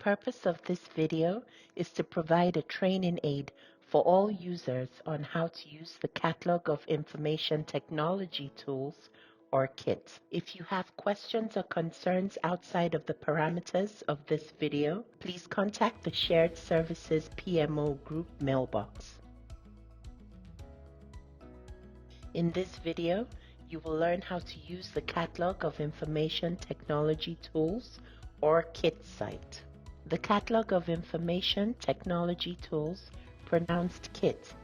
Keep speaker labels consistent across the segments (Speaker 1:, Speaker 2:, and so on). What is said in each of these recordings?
Speaker 1: purpose of this video is to provide a training aid for all users on how to use the Catalog of Information Technology Tools, or CITT. If you have questions or concerns outside of the parameters of this video, please contact the Shared Services PMO Group mailbox. In this video, you will learn how to use the Catalog of Information Technology Tools, or CITT site. The Catalog of Information Technology Tools, pronounced CITT,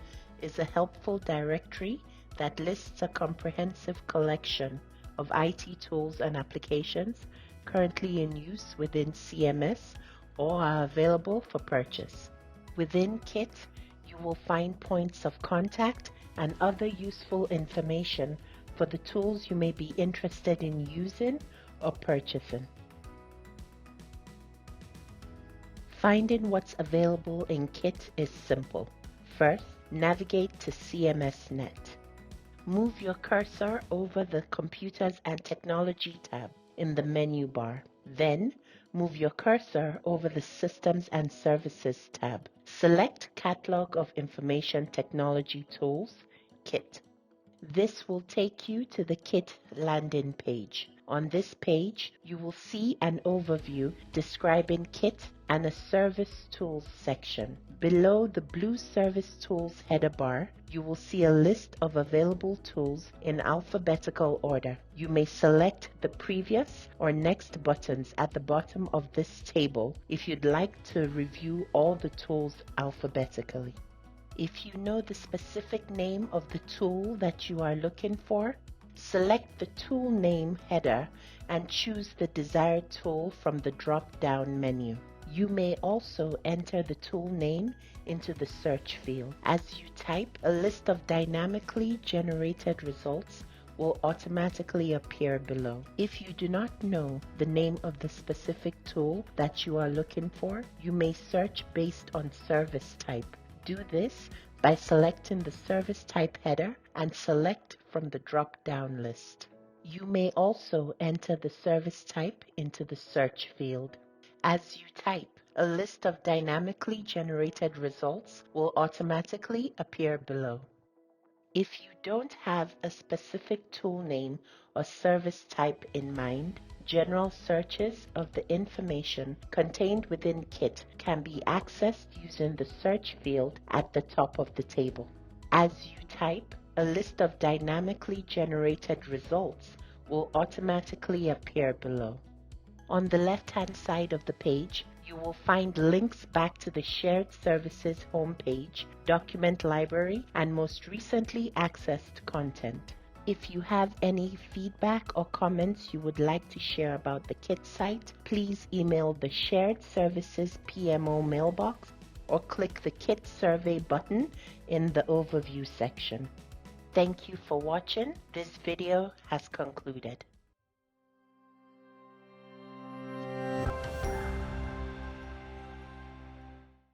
Speaker 1: is a helpful directory that lists a comprehensive collection of IT tools and applications currently in use within CMS or are available for purchase. Within CITT, you will find points of contact and other useful information for the tools you may be interested in using or purchasing. Finding what's available in CITT is simple. First, navigate to CMSNet. Move your cursor over the Computers and Technology tab in the menu bar. Then, move your cursor over the Systems and Services tab. Select Catalog of Information Technology Tools, CITT. This will take you to the CITT landing page. On this page, you will see an overview describing CITT and a Service Tools section. Below the blue Service Tools header bar, you will see a list of available tools in alphabetical order. You may select the previous or next buttons at the bottom of this table if you'd like to review all the tools alphabetically. If you know the specific name of the tool that you are looking for, select the tool name header and choose the desired tool from the drop-down menu. You may also enter the tool name into the search field. As you type, a list of dynamically generated results will automatically appear below. If you do not know the name of the specific tool that you are looking for, you may search based on service type. Do this by selecting the service type header and select from the drop-down list. You may also enter the service type into the search field. As you type, a list of dynamically generated results will automatically appear below. If you don't have a specific tool name or service type in mind, general searches of the information contained within CITT can be accessed using the search field at the top of the table. As you type, a list of dynamically generated results will automatically appear below. On the left-hand side of the page, you will find links back to the Shared Services homepage, document library, and most recently accessed content. If you have any feedback or comments you would like to share about the CITT site, please email the Shared Services PMO mailbox or click the CITT survey button in the overview section. Thank you for watching. This video has concluded.